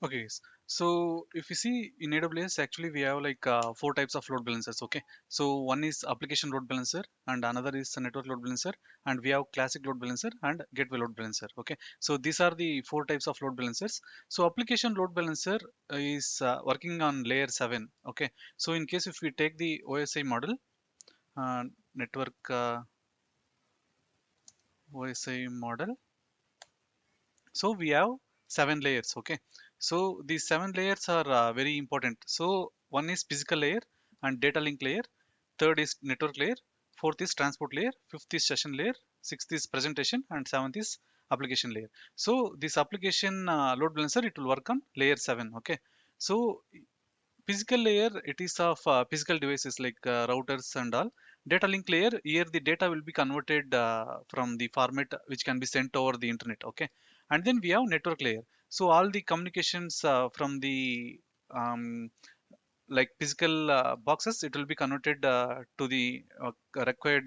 Okay, so if you see in AWS, actually we have like four types of load balancers. Okay, so one is application load balancer, and another is a network load balancer, and we have classic load balancer and gateway load balancer. Okay, so these are the four types of load balancers. So application load balancer is working on layer 7. Okay, so in case if we take the OSI model, network OSI model, so we have 7 layers. Okay, so these 7 layers are very important. So one is physical layer and data link layer, third is network layer, fourth is transport layer, fifth is session layer, sixth is presentation, and seventh is application layer. So this application load balancer, it will work on layer 7. Okay, so physical layer, it is of physical devices like routers and all. Data link layer, here the data will be converted from the format which can be sent over the internet. Okay, and then we have network layer. So all the communications from the um, like physical boxes, it will be converted to the required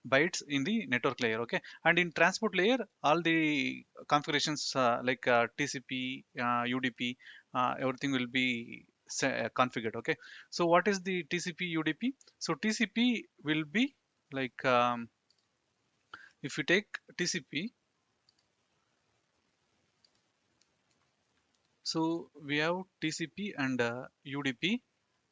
bytes in the network layer. Okay, and in transport layer, all the configurations like TCP, UDP, everything will be configured. Okay, so what is the TCP UDP? So TCP will be like if you take TCP, so we have TCP and UDP.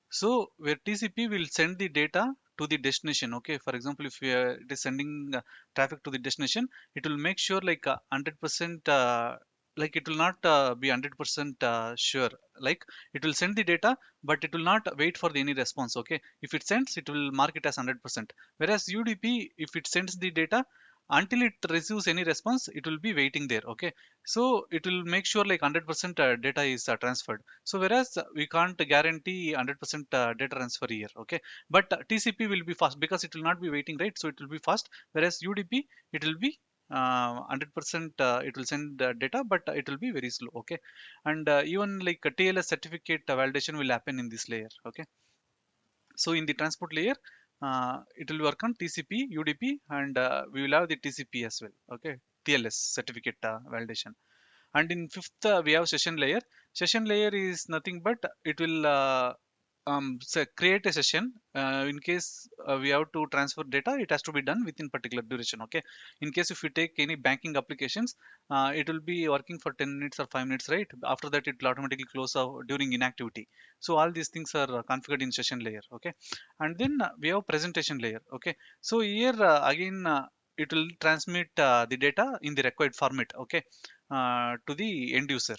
So where TCP will send the data to the destination. Okay, for example, if it is sending traffic to the destination, it will make sure like 100%, like it will not be 100% sure. Like it will send the data, but it will not wait for any response. Okay, if it sends, it will mark it as 100%. Whereas UDP, if it sends the data, until it receives any response, it will be waiting there. Okay, so it will make sure like 100% data is transferred. So whereas we can't guarantee 100% data transfer here. Okay, but TCP will be fast because it will not be waiting, right? So it will be fast. Whereas UDP, it will be 100%, it will send data, but it will be very slow. Okay, and even like a TLS certificate validation will happen in this layer. Okay, so in the transport layer, it will work on TCP, UDP, and we will have the TCP as well. Okay, TLS certificate validation. And in fifth, we have session layer. Session layer is nothing but it will create a session. In case we have to transfer data, it has to be done within particular duration. Okay, in case if you take any banking applications, it will be working for 10 minutes or 5 minutes, right? After that, it will automatically close out during inactivity. So all these things are configured in session layer. Okay, and then we have presentation layer. Okay, so here again, it will transmit the data in the required format. Okay, to the end user.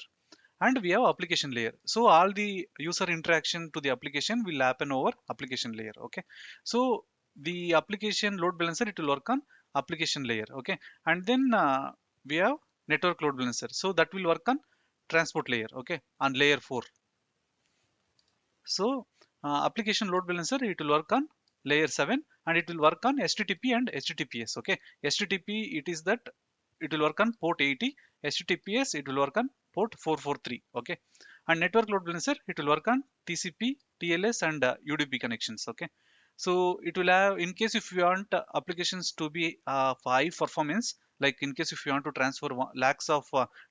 And we have application layer. So all the user interaction to the application will happen over application layer. Okay, so the application load balancer, it will work on application layer. Okay, and then we have network load balancer, so that will work on transport layer. Okay, on layer 4. So application load balancer, it will work on layer 7, and it will work on HTTP and HTTPS. Okay, HTTP, it is that it will work on port 80. HTTPS, it will work on port 443. Okay, and network load balancer, it will work on TCP, TLS, and UDP connections. Okay, so it will have, in case if you want applications to be high performance, like in case if you want to transfer lakhs of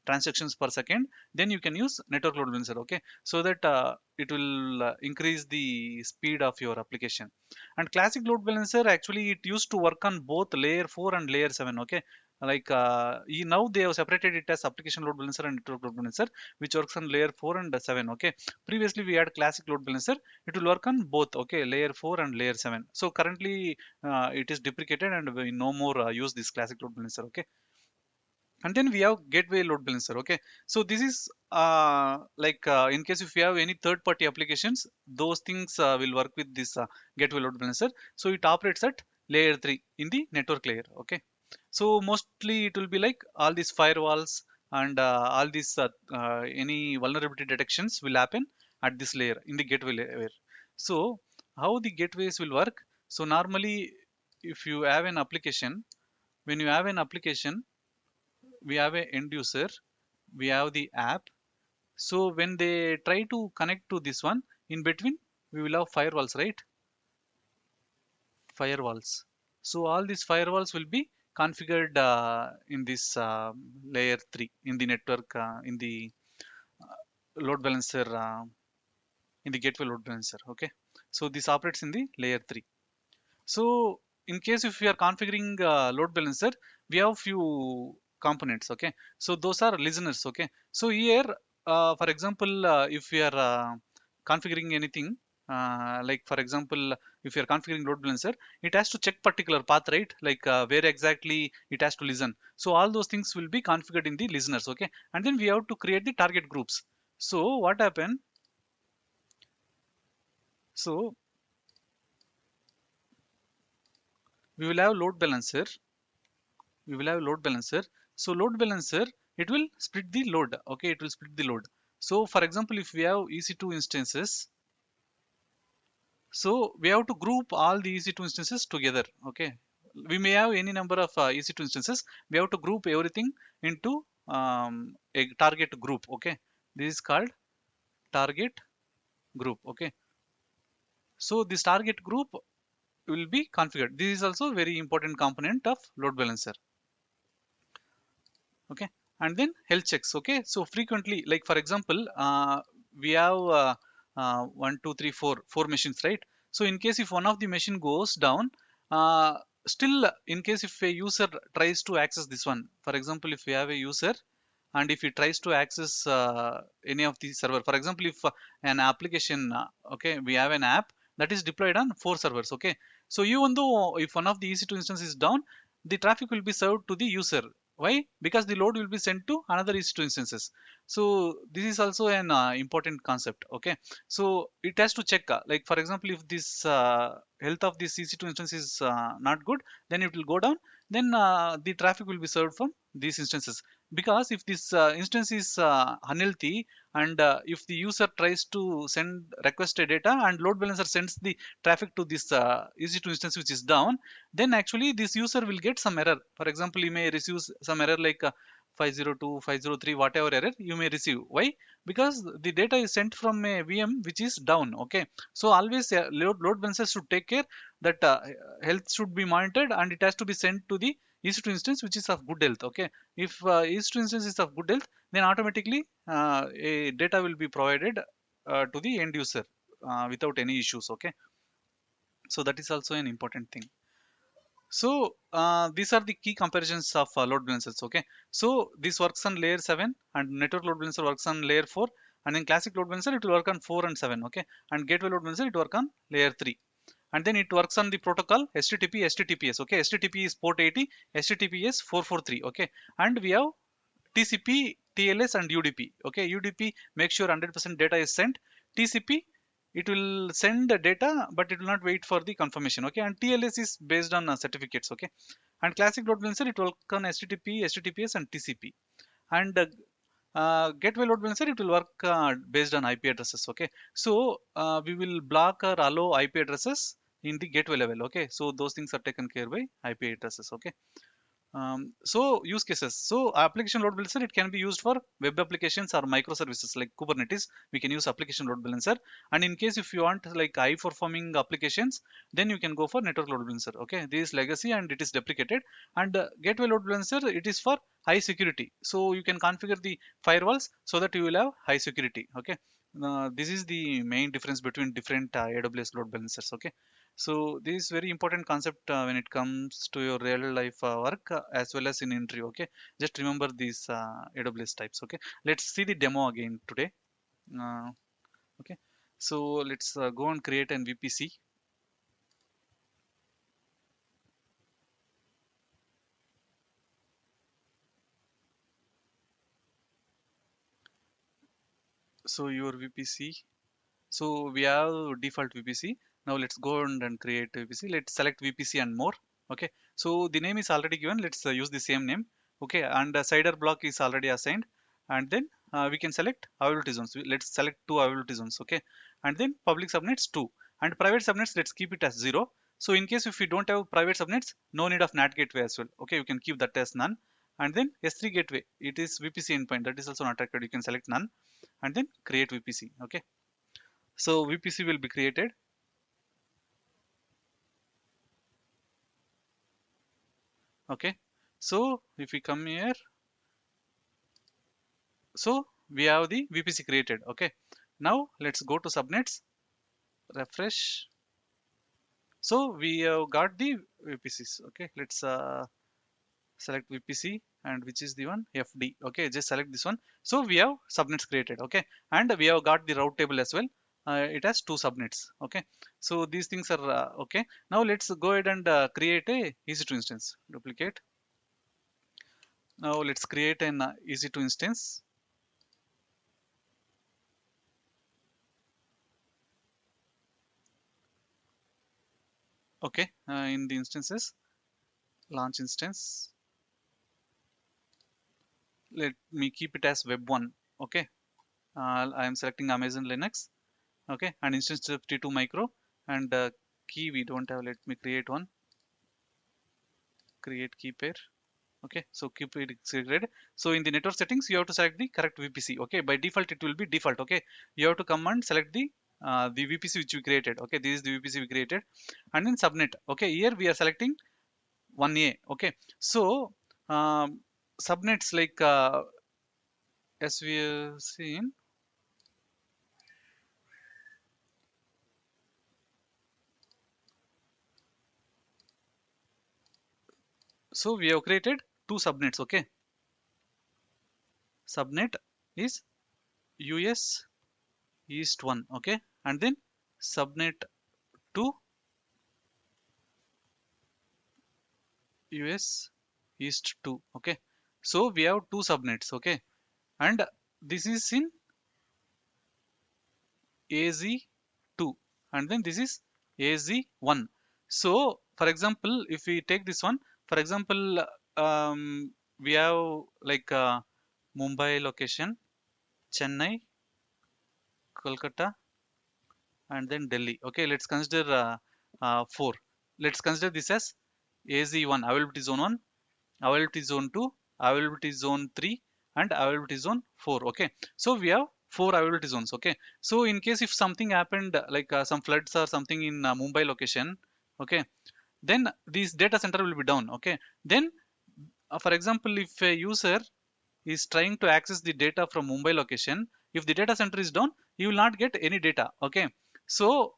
transactions per second, then you can use network load balancer. Okay, so that it will increase the speed of your application. And classic load balancer, actually it used to work on both layer 4 and layer 7. Okay, like now they have separated it as application load balancer and network load balancer, which works on layer 4 and 7. Okay, previously we had classic load balancer, it will work on both. Okay, layer 4 and layer 7. So currently it is deprecated, and we no more use this classic load balancer. Okay, and then we have gateway load balancer. Okay, so this is like in case if you have any third party applications, those things will work with this gateway load balancer. So it operates at layer 3 in the network layer. Okay, so mostly it will be like all these firewalls and all these any vulnerability detections will happen at this layer in the gateway layer. So how the gateways will work? So normally, if you have an application, when you have an application, we have a end user, we have the app. So when they try to connect to this one, in between we will have firewalls, right? Firewalls. So all these firewalls will be configured in this layer 3 in the network, in the load balancer in the gateway load balancer. Okay, so this operates in the layer 3. So in case if we are configuring load balancer, we have few components. Okay, so those are listeners. Okay, so here for example if we are configuring anything like for example if you are configuring load balancer, it has to check particular path, right? Like where exactly it has to listen. So all those things will be configured in the listeners. Okay, and then we have to create the target groups. So what happened? So we will have load balancer. We will have load balancer. So load balancer, it will split the load. Okay, it will split the load. So for example, if we have EC2 instances, so we have to group all the EC2 instances together. Okay, we may have any number of EC2 instances. We have to group everything into a target group. Okay, this is called target group. Okay, so this target group will be configured. This is also very important component of load balancer. Okay, and then health checks. Okay, so frequently, like for example we have one two three four machines, right? So in case if one of the machine goes down, uh, still in case if a user tries to access this one, for example if we have a user and if he tries to access any of the server, for example if an application okay, we have an app that is deployed on 4 servers. Okay, so even though if one of the EC2 instance is down, the traffic will be served to the user. Why? Because the load will be sent to another EC2 instances. So this is also an important concept. Okay, so it has to check like for example if this health of this EC2 instance is not good, then it will go down, then the traffic will be served from these instances. Because if this instance is unhealthy and if the user tries to send requested data and load balancer sends the traffic to this EC2 instance which is down, then actually this user will get some error. For example, you may receive some error like 502 503, whatever error you may receive. Why? Because the data is sent from a VM which is down. Okay, so always load balancer should take care that health should be monitored and it has to be sent to the EC2 instance which is of good health. Okay, if EC2 instance is of good health, then automatically a data will be provided to the end user without any issues. Okay, so that is also an important thing. So these are the key comparisons of load balancers. Okay, so this works on layer 7 and network load balancer works on layer 4, and in classic load balancer it will work on 4 and 7. Okay, and gateway load balancer it work on layer 3, and then it works on the protocol HTTP HTTPS. Okay, HTTP is port 80, HTTPS 443. Okay, and we have TCP, TLS, and UDP. Okay, UDP makes sure 100% data is sent. TCP, it will send the data, but it will not wait for the confirmation. Okay, and TLS is based on certificates. Okay, and classic load balancer it will work on HTTP, HTTPS, and TCP. And gateway load balancer it will work based on IP addresses. Okay, so we will block or allow IP addresses in the gateway level. Okay, so those things are taken care by IP addresses. Okay. So use cases. So application load balancer, it can be used for web applications or microservices like Kubernetes. We can use application load balancer. And in case if you want like high performing applications, then you can go for network load balancer. Okay, this is legacy and it is deprecated. And gateway load balancer, it is for high security. So you can configure the firewalls so that you will have high security. Okay, this is the main difference between different AWS load balancers. Okay, so this is very important concept when it comes to your real life work as well as in interview. Okay, just remember these AWS types. Okay, let's see the demo again today. uh, okay, so let's go and create an VPC. So your VPC, so we have default VPC. Now let's go and create VPC. Let's select VPC and more. Okay, so the name is already given. Let's use the same name. Okay, and the CIDR block is already assigned. And then we can select availability zones. Let's select 2 availability zones. Okay, and then public subnets 2 and private subnets. Let's keep it as 0. So in case if you don't have private subnets, no need of NAT gateway as well. Okay, you can keep that as none. And then S3 gateway, it is VPC endpoint, that is also not required. You can select none and then create VPC. Okay, so VPC will be created. Okay, so if we come here, so we have the VPC created. Okay, now let's go to subnets, refresh. So we have got the VPCs. Okay, let's select VPC, and which is the one FD. Okay, just select this one. So we have subnets created. Okay, and we have got the route table as well. It has two subnets. Okay, so these things are okay. Now let's go ahead and create a EC2 instance. Duplicate. Now let's create an EC2 instance. Okay, in the instances, launch instance. Let me keep it as web1. Okay, I am selecting Amazon Linux. Okay, and instance of T2 micro, and key we don't have. Let me create one. Create key pair. Okay, so keep it secret. So in the network settings, you have to select the correct VPC. Okay, by default it will be default. Okay, you have to come and select the VPC which we created. Okay, this is the VPC we created, and then subnet. Okay, here we are selecting 1A. Okay, so subnets like as we have seen. So we have created two subnets. Okay, subnet is US East 1. Okay, and then subnet 2 US East 2. Okay, so we have two subnets. Okay, and this is in AZ2, and then this is AZ1. So for example, if we take this one, for example, we have like Mumbai location, Chennai, Kolkata, and then Delhi. Okay, let's consider 4. Let's consider this as AZ1, availability zone 1, availability zone 2, availability zone 3, and availability zone 4. Okay, so we have 4 availability zones. Okay, so in case if something happened like some floods or something in Mumbai location, okay, then this data center will be down. Okay, then for example, if a user is trying to access the data from Mumbai location, if the data center is down, you will not get any data. Okay, so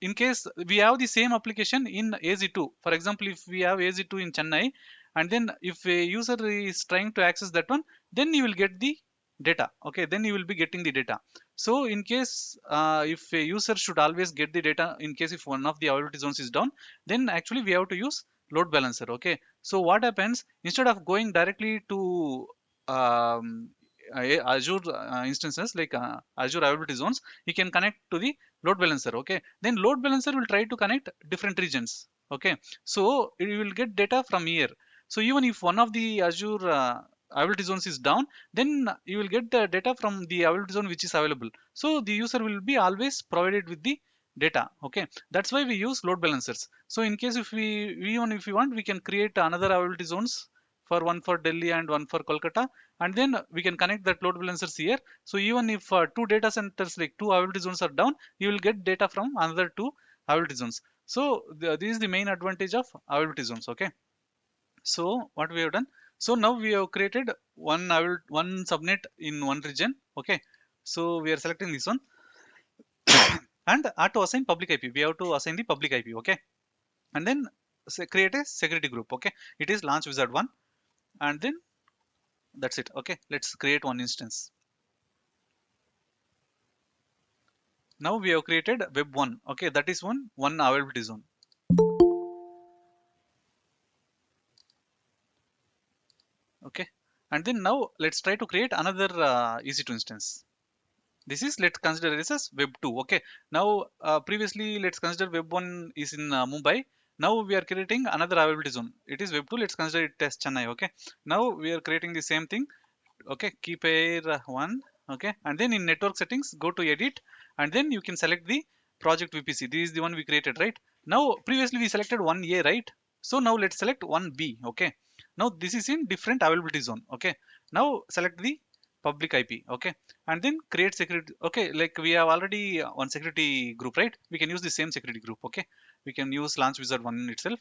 in case we have the same application in AZ2, for example, if we have AZ2 in Chennai, and then if a user is trying to access that one, then you will get the data. Okay, then you will be getting the data. So in case if a user should always get the data, in case if one of the availability zones is down, then actually we have to use load balancer. Okay, so what happens, instead of going directly to um, Azure instances like Azure availability zones, you can connect to the load balancer. Okay, then load balancer will try to connect different regions. Okay, so it will get data from here. So even if one of the Azure availability zones is down, then you will get the data from the availability zone which is available. So the user will be always provided with the data. Okay, that's why we use load balancers. So in case if we even if we want, we can create another availability zones, for one for Delhi and one for Kolkata, and then we can connect that load balancers here. So even if two data centers like two availability zones are down, you will get data from another two availability zones. So this is the main advantage of availability zones. Okay, so what we have done, so now we have created one subnet in one region. Okay, so we are selecting this one, and to assign public IP, we have to assign the public IP. Okay, and then create a security group. Okay, it is launch wizard 1, and then that's it. Okay, let's create one instance. Now we have created web 1. Okay, that is one availability zone. Okay, and then now let's try to create another EC2 instance. This is, let's consider this as web 2. Okay, now previously let's consider web 1 is in Mumbai. Now we are creating another availability zone. It is web 2. Let's consider it as Chennai. Okay, now we are creating the same thing. Okay, keep air 1. Okay, and then in network settings, go to edit, and then you can select the project VPC. This is the one we created, right? Now previously we selected 1A, right? So now let's select 1B. Okay, now this is in different availability zone. Okay, now select the public IP. Okay, and then create security. Okay, like we have already one security group, right? We can use the same security group. Okay, we can use launch wizard 1 itself.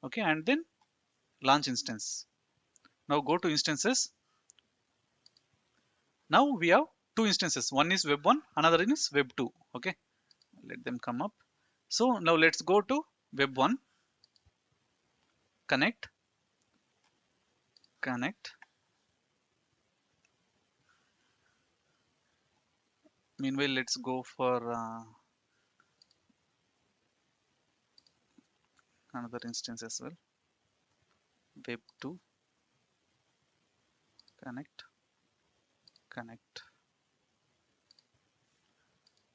Okay, and then launch instance. Now go to instances, Now we have two instances, one is web 1, another is web 2. Okay, let them come up. So now let's go to web 1, connect, connect. Meanwhile, let's go for another instance as well, web 2, connect, connect.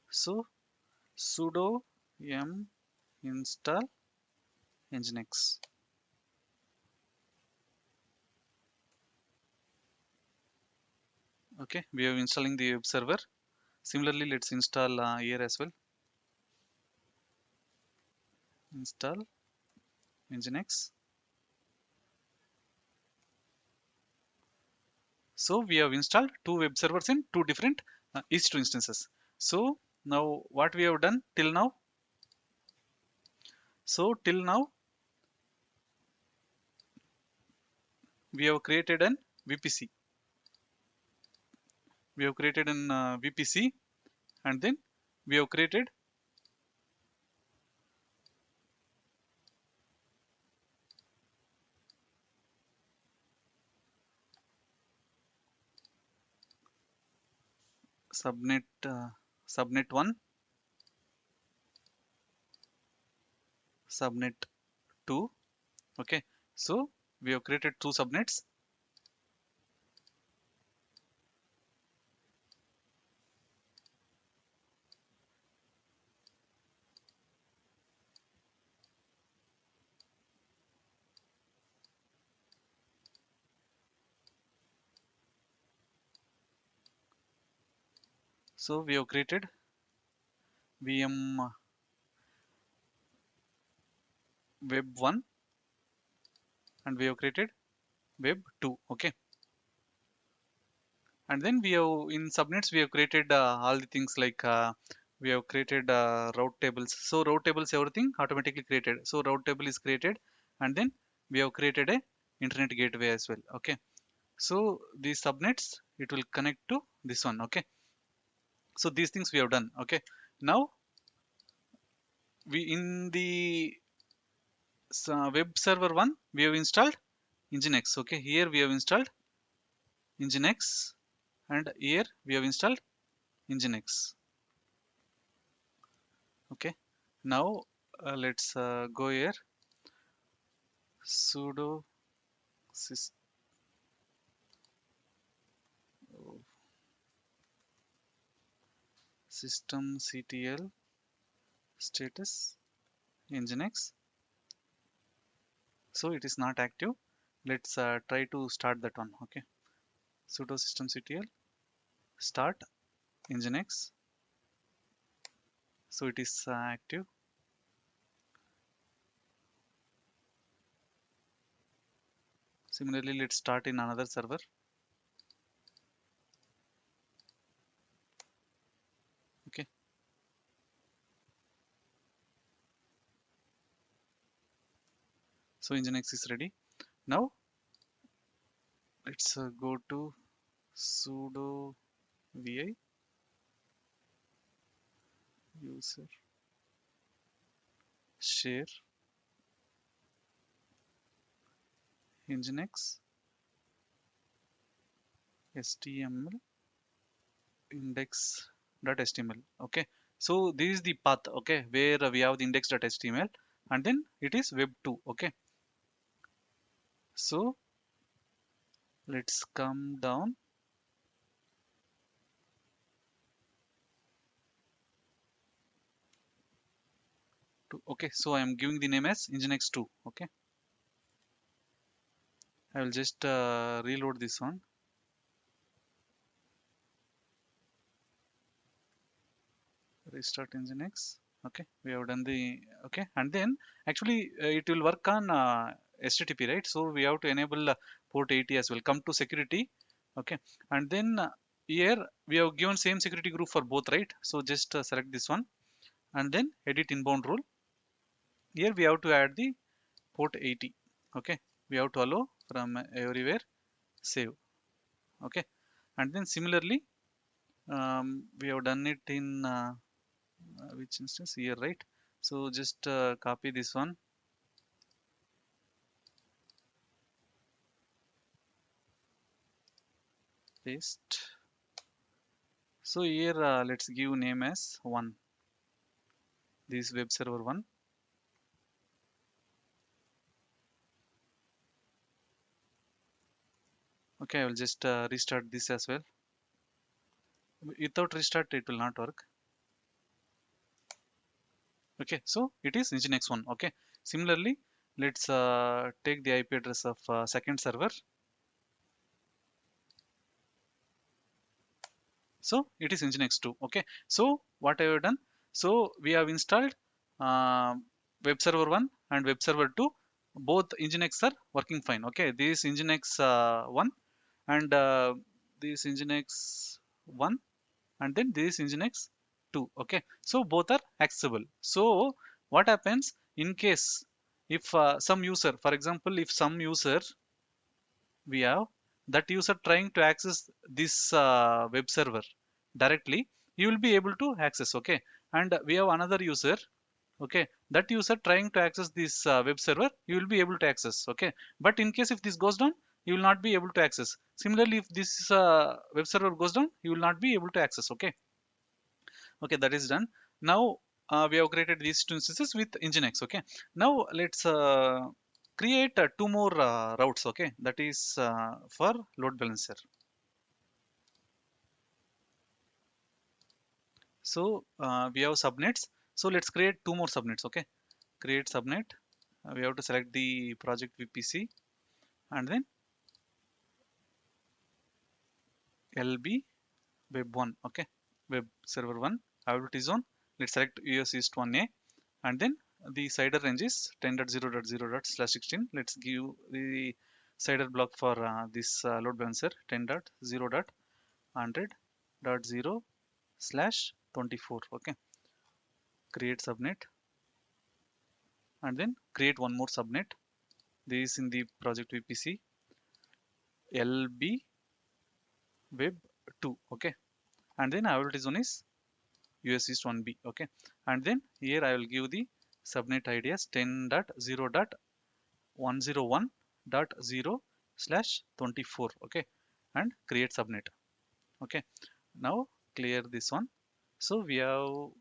So sudo yum install nginx. Okay, we are installing the web server. Similarly, let's install here as well, install nginx. So we have installed two web servers in two different EC2 instances. So now what we have done till now? So till now we have created an VPC. We have created an VPC, and then we have created subnet subnet 1, subnet 2. Okay, so we have created two subnets. So we have created VM web 1, and we have created web 2. Okay, and then we have in subnets we have created all the things like we have created route tables. So route tables, everything automatically created. So route table is created, and then we have created a internet gateway as well. Okay, so these subnets, it will connect to this one. Okay, so these things we have done. Okay, now we in the web server 1 we have installed nginx. Okay, here we have installed nginx, and here we have installed nginx. Okay, now let's go here, sudo sys systemctl status nginx. So it is not active. Let's try to start that one. Okay, sudo systemctl start nginx. So it is active. Similarly, let's start in another server. Okay, so nginx is ready. Now let's go to sudo vi user share nginx html index.html. Okay, so this is the path. Okay, where we have the index.html, and then it is web 2. Okay, so let's come down to, okay, so I am giving the name as nginx 2. Okay, I will just reload this one. Restart nginx. Okay, we have done the, okay, and then actually it will work on http, right? So we have to enable port 80 as well. Come to security. Okay, and then here we have given same security group for both, right? So just select this one, and then edit inbound rule. Here we have to add the port 80. Okay, we have to allow from everywhere save. Okay, And then similarly, we have done it in which instance here, right? So just copy this one, paste. So here let's give name as one, this web server one. Okay, I will just restart this as well. Without restart, it will not work. Okay, so it is Nginx one. Okay, similarly, let's take the IP address of second server. So it is Nginx 2. Okay, so what I have done, so we have installed uh, web server 1 and web server 2. Both Nginx are working fine. Okay, this Nginx 1 and this Nginx 1 and then this Nginx 2. Okay, so both are accessible. So what happens in case if some user, for example, if some user we have that user trying to access this web server directly, you will be able to access. Okay, and we have another user. Okay, that user trying to access this web server, you will be able to access. Okay, but in case if this goes down, you will not be able to access. Similarly, if this web server goes down, you will not be able to access. Okay, okay, that is done. Now we have created these two instances with Nginx. Okay, now let's create two more routes. Okay, that is for load balancer. So we have subnets. So let's create two more subnets. Okay, create subnet. We have to select the project VPC and then LB web 1. Okay, web server 1 availability zone. Let's select US East 1A and then the CIDR range is 10.0.0./16. Let's give the CIDR block for this load balancer 10.0.100.0/24. Okay, create subnet and then create one more subnet. This is in the project VPC LB web 2. Okay, and then availability zone is US East 1B. Okay, and then here I will give the subnet ID as 10.0.101.0/24. Okay, and create subnet. Okay, now clear this one. So we have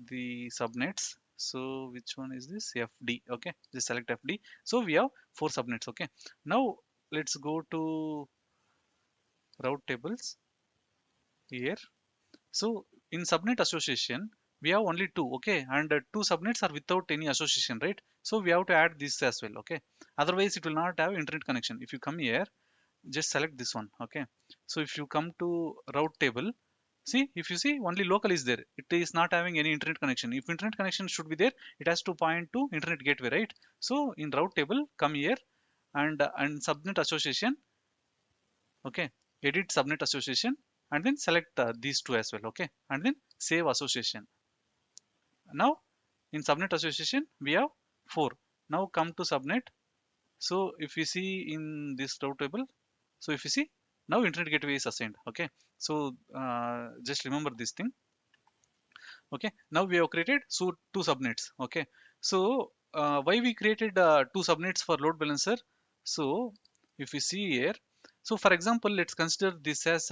the subnets. So which one is this? FD. Okay, just select FD. So we have four subnets. Okay, now let's go to route tables here. So in subnet association, we have only two. Okay, and two subnets are without any association, right? So we have to add this as well. Okay, otherwise it will not have internet connection. If you come here, just select this one. Okay, so if you come to route table, see, if you see only local is there, it is not having any internet connection. If internet connection should be there, it has to point to internet gateway, right? So in route table, come here and subnet association. Okay, edit subnet association and then select these two as well. Okay, and then save association. Now in subnet association we have four. Now come to subnet. So if you see in this route table, so if you see, now internet gateway is assigned. Okay, so just remember this thing. Okay, now we have created so two subnets. Okay, so why we created two subnets for load balancer? So if you see here, so for example, let's consider this as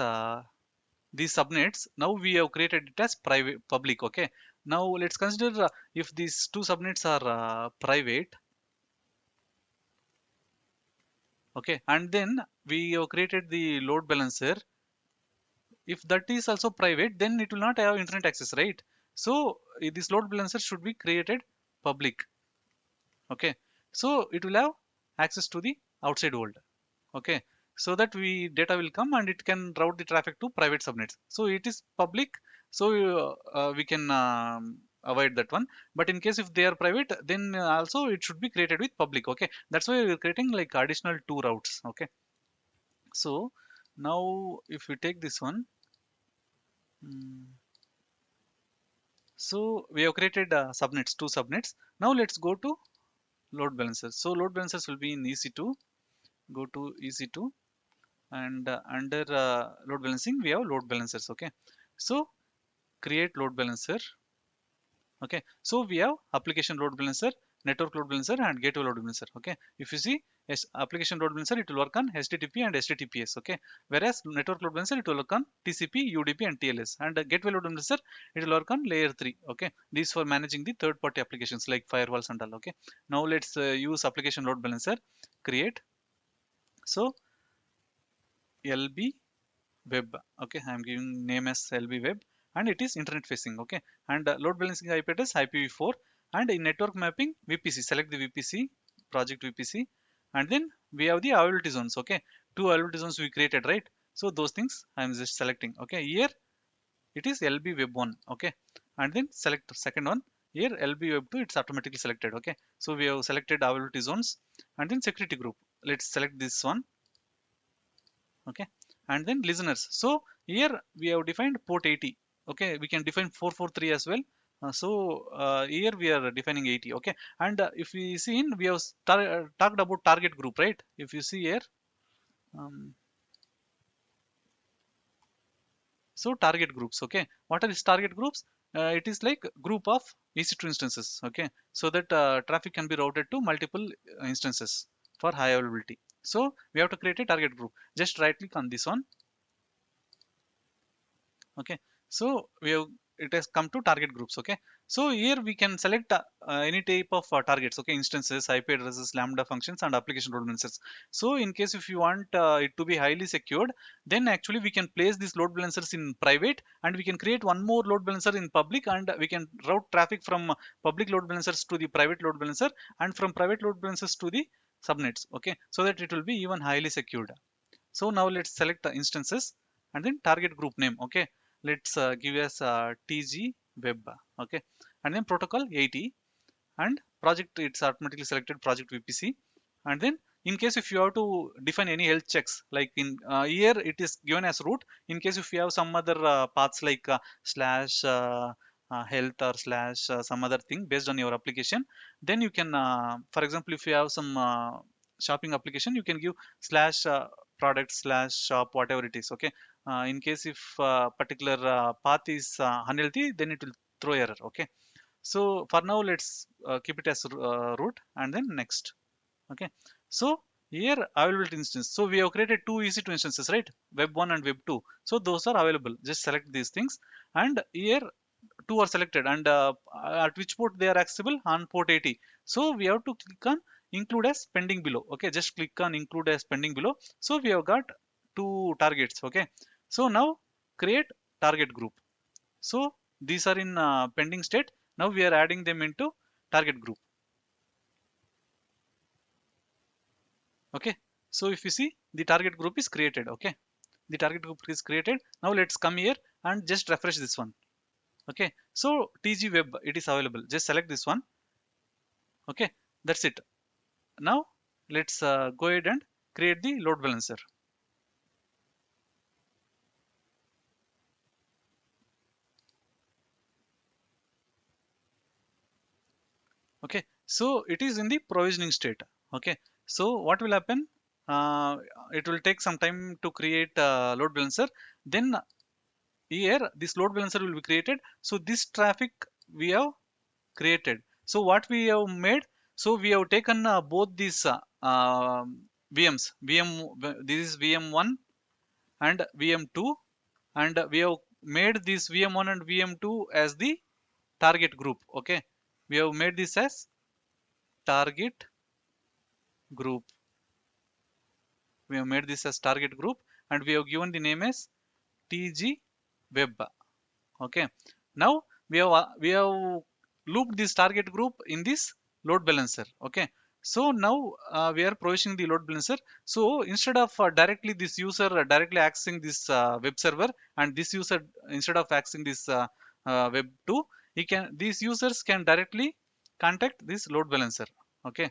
these subnets. Now we have created it as private public. Okay, now let's consider if these two subnets are private. Okay, and then we have created the load balancer. If that is also private, then it will not have internet access, right? So this load balancer should be created public. Okay, so it will have access to the outside world. Okay, so that we data will come and it can route the traffic to private subnets. So it is public, so we can avoid that one. But in case if they are private, then also it should be created with public. Okay, that's why we're creating like additional two routes. Okay, so now if we take this one, mm, so we have created subnets, two subnets. Now let's go to load balancers. So load balancers will be in EC2. Go to EC2 and under load balancing we have load balancers. Okay, so create load balancer. Okay, so we have application load balancer, network load balancer, and gateway load balancer. Okay, if you see, yes, application load balancer, it will work on http and https. Okay, whereas network load balancer, it will work on tcp, udp, and tls, and gateway load balancer, it will work on layer 3. Okay, these for managing the third party applications like firewalls and all. Okay, now let's use application load balancer. Create. So lb web. Okay, I am giving name as lb web, and it is internet facing. Okay, and load balancing IP address IPv4, and in network mapping VPC, select the VPC, project VPC, and then we have the availability zones. Okay, two availability zones we created, right? So those things I am just selecting. Okay, here it is lb web 1. Okay, and then select the second one. Here lb web 2, it's automatically selected. Okay, so we have selected availability zones, and then security group, let's select this one. Okay, and then listeners, so here we have defined port 80. Okay, we can define 443 as well. Here we are defining 80. Okay, and if we see in, we have talked about target group, right? If you see here, um, so target groups. Okay, what are these target groups? It is like group of EC2 instances. Okay, so that traffic can be routed to multiple instances for high availability. So we have to create a target group. Just right click on this one. Okay, so we have, it has come to target groups. Okay, so here we can select any type of targets. Okay, instances, IP addresses, lambda functions, and application load balancers. So in case if you want it to be highly secured, then actually we can place these load balancers in private, and we can create one more load balancer in public, and we can route traffic from public load balancers to the private load balancer, and from private load balancers to the subnets. Okay, so that it will be even highly secured. So now let's select the instances, and then target group name. Okay, let's give us tg web. Okay, and then protocol 80, and project, it's automatically selected project VPC. And then in case if you have to define any health checks, like in here it is given as root. In case if you have some other paths like slash health or slash some other thing based on your application, then you can for example, if you have some shopping application, you can give slash product slash shop, whatever it is. Okay, in case if particular path is unhealthy, then it will throw error. Okay, so for now let's keep it as root, and then next. Okay, so here available instance, so we have created two EC2 instances, right? Web 1 and web 2, so those are available. Just select these things, and here two are selected, and at which port they are accessible, on port 80. So we have to click on include as pending below. Okay, just click on include as pending below. So we have got two targets. Okay, so now create target group. So these are in pending state. Now we are adding them into target group. Okay, so if you see, the target group is created. Okay, the target group is created. Now let's come here and just refresh this one. Okay, so tg web, it is available. Just select this one. Okay, that's it. Now let's go ahead and create the load balancer. Okay, so it is in the provisioning state. Okay, so what will happen, uh, it will take some time to create load balancer. Then here this load balancer will be created. So this traffic we have created. So what we have made, so we have taken both these VMs, this is VM1 and VM2, and we have made this VM1 and VM2 as the target group. Okay, we have made this as target group. We have made this as target group, and we have given the name as tg web. Okay, now we have looped this target group in this load balancer. Okay, so now we are provisioning the load balancer. So instead of directly this user directly accessing this web server, and this user instead of accessing this web 2, he can, these users can directly contact this load balancer. Okay,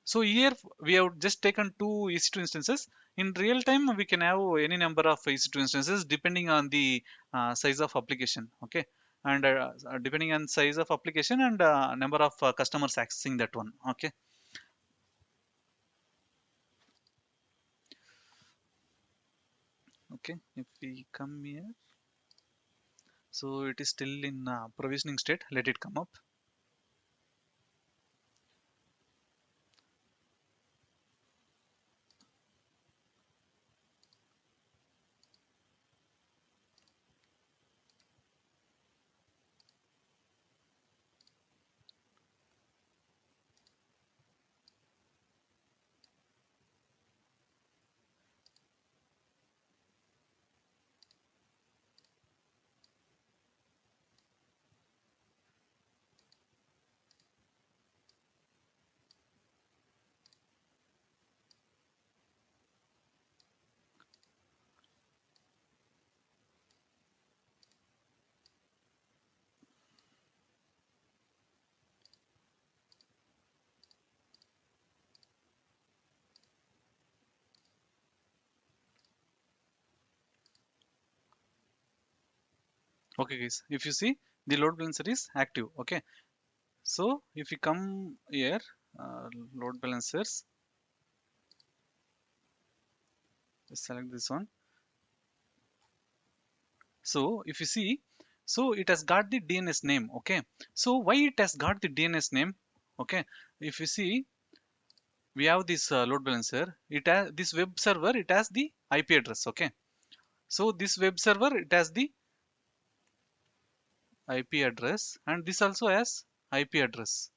so here we have just taken two EC2 instances. In real time, we can have any number of EC2 instances depending on the size of application. Okay, and depending on size of application and number of customers accessing that one. Okay. Okay, if we come here, so it is still in provisioning state. Let it come up. Okay, guys, if you see, the load balancer is active. Okay, so if you come here, load balancers, just select this one. So if you see, so it has got the DNS name. Okay, so why it has got the DNS name? Okay, if you see, we have this load balancer. It has this web server. It has the IP address. Okay, so this web server, it has the IP address, and this also has IP address.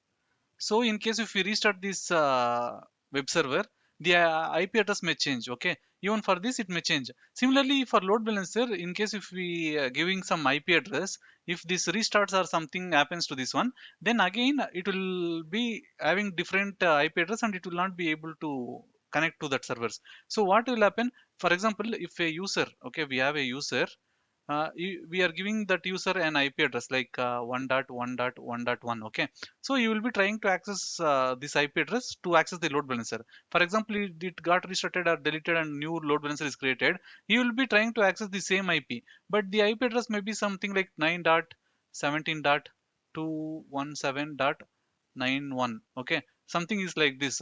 So in case if we restart this web server, the IP address may change. Okay, even for this it may change. Similarly, for load balancer, in case if we giving some IP address, if this restarts or something happens to this one, then again it will be having different IP address and it will not be able to connect to that servers. So what will happen? For example, if a user, okay, we have a user, we are giving that user an IP address like 1.1.1.1. Okay, so you will be trying to access this IP address to access the load balancer. For example, it got restarted or deleted and new load balancer is created. You will be trying to access the same IP, but the IP address may be something like 9.17.217.91. Okay, something is like this.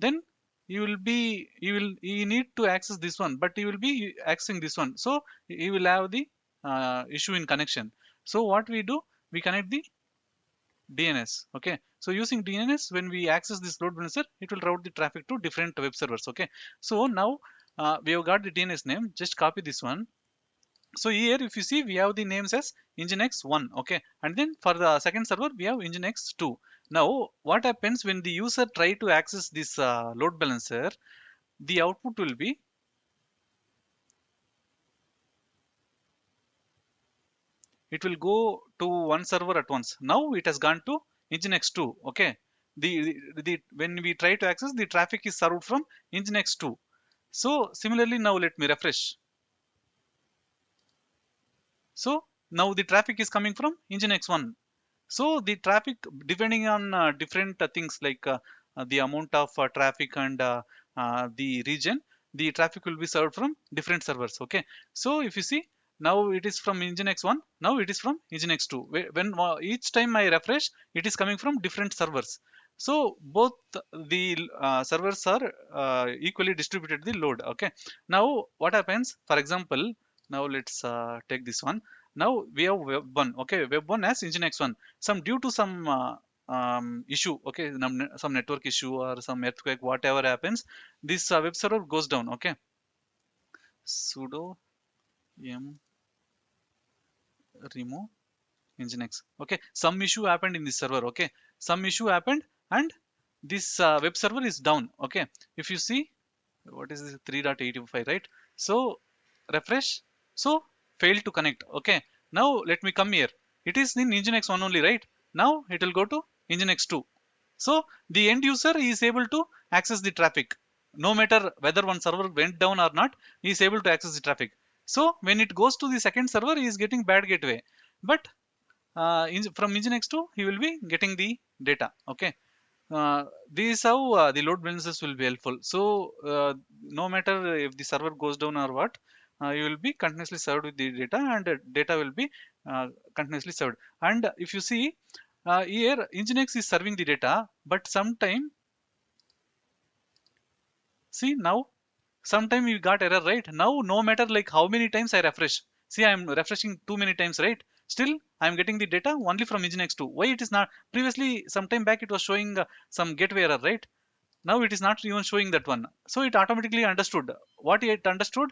Then you need to access this one, but you will be accessing this one. So you will have the issue in connection. So what we do, we connect the DNS. Okay, so using DNS, when we access this load balancer, it will route the traffic to different web servers. Okay, so now we have got the DNS name. Just copy this one. So here, if you see, we have the names as Nginx1. Okay, and then for the second server, we have Nginx2. Now, what happens when the user try to access this load balancer? The output will be, it will go to one server at once. Now it has gone to Nginx2. Okay, the when we try to access, the traffic is served from Nginx2. So similarly, now let me refresh. So now the traffic is coming from Nginx1. So the traffic, depending on different things like the amount of traffic and the region, the traffic will be served from different servers. Okay, so if you see, now it is from Nginx1, now it is from Nginx2. When each time I refresh, it is coming from different servers. So both the servers are equally distributed the load. Okay, now what happens? For example, now let's take this one. Now we have web1. Okay, web1 has Nginx1. Some due to some issue, okay, some network issue or some earthquake, whatever happens, this web server goes down. Okay, sudo yum remove nginx. Okay, some issue happened in this server. Okay, some issue happened and this web server is down. Okay, if you see, what is this 3.85, right? So refresh. So failed to connect. Okay, now let me come here. It is in Nginx 1 only, right? Now it will go to Nginx 2. So the end user is able to access the traffic, no matter whether one server went down or not. He is able to access the traffic. So when it goes to the second server, he is getting bad gateway, but from Nginx 2 he will be getting the data. Okay, this is how the load balancers will be helpful. So no matter if the server goes down or what, you will be continuously served with the data, and data will be continuously served. And if you see, here Nginx is serving the data, but sometime, see now, sometime we got error, right? Now no matter like how many times I refresh, see I'm refreshing too many times, right? Still I'm getting the data only from nginx 2. Why it is not? Previously sometime back it was showing some gateway error, right? Now it is not even showing that one. So it automatically understood. What it understood?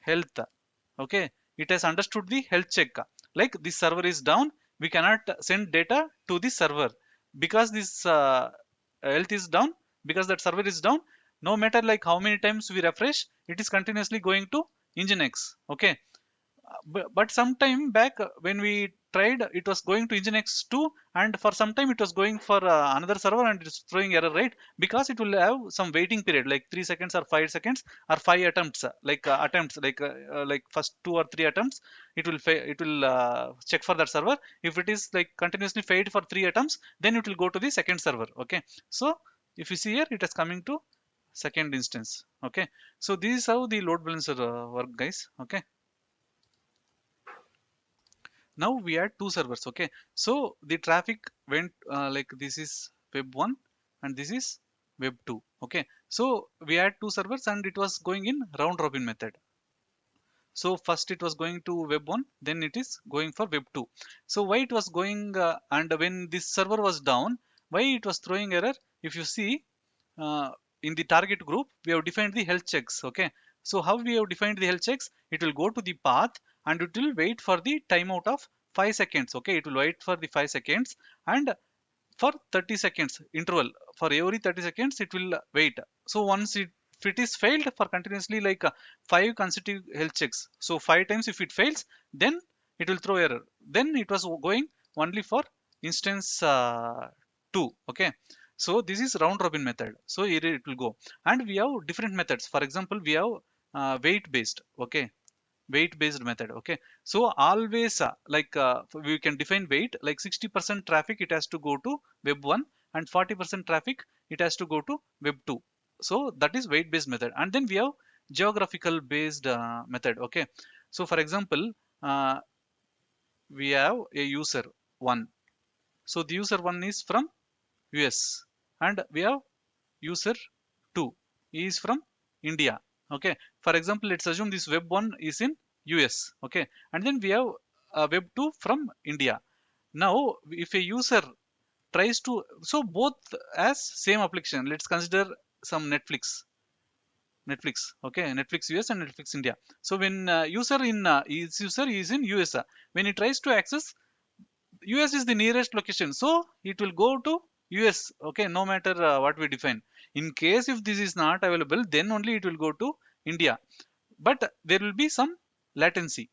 Health. Okay, it has understood the health check. Like this server is down, we cannot send data to the server because this health is down, because that server is down. No matter like how many times we refresh, it is continuously going to nginx. Okay, but some time back when we tried, it was going to nginx 2, and for some time it was going for another server and it's throwing error, right? Because it will have some waiting period like 3 seconds or 5 seconds or 5 attempts, like first 2 or 3 attempts it will check for that server. If it is like continuously failed for 3 attempts, then it will go to the second server. Okay, so if you see here, it is coming to second instance. Okay, so this is how the load balancer work, guys. Okay, now we had two servers. Okay, so the traffic went like this is web 1 and this is web 2. Okay, so we had two servers and it was going in round robin method. So first it was going to web 1, then it is going for web 2. So why it was going and when this server was down, why it was throwing error? If you see uh, in the target group, we have defined the health checks. Okay, so how we have defined the health checks? It will go to the path and it will wait for the timeout of 5 seconds. Okay, it will wait for the 5 seconds, and for 30 seconds interval, for every 30 seconds it will wait. So once if it is failed for continuously like 5 consecutive health checks, so 5 times if it fails, then it will throw error. Then it was going only for instance 2. Okay, so this is round robin method. So here it will go, and we have different methods. For example, we have weight based. Okay, weight based method. Okay, so always we can define weight like 60% traffic it has to go to web 1 and 40% traffic it has to go to web 2. So that is weight based method. And then we have geographical based method. Okay, so for example, we have a user 1. So the user 1 is from US, and we have user 2 is from India. Okay, for example, let's assume this web 1 is in US. Okay, and then we have web 2 from India. Now if a user tries to, so both as same application, let's consider some Netflix. Okay, Netflix US and Netflix India. So when user is in US, when he tries to access, US is the nearest location, so it will go to US. Okay, no matter what we define. In case if this is not available, then only it will go to India, but there will be some latency.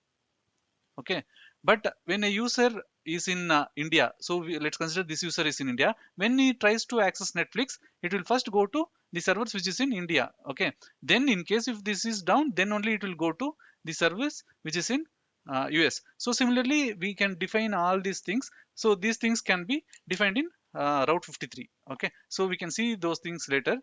Okay, but when a user is in India, so let's consider this user is in India. When he tries to access Netflix, it will first go to the servers which is in India. Okay, then in case if this is down, then only it will go to the service which is in US. So similarly we can define all these things. So these things can be defined in route 53. Okay, so we can see those things later.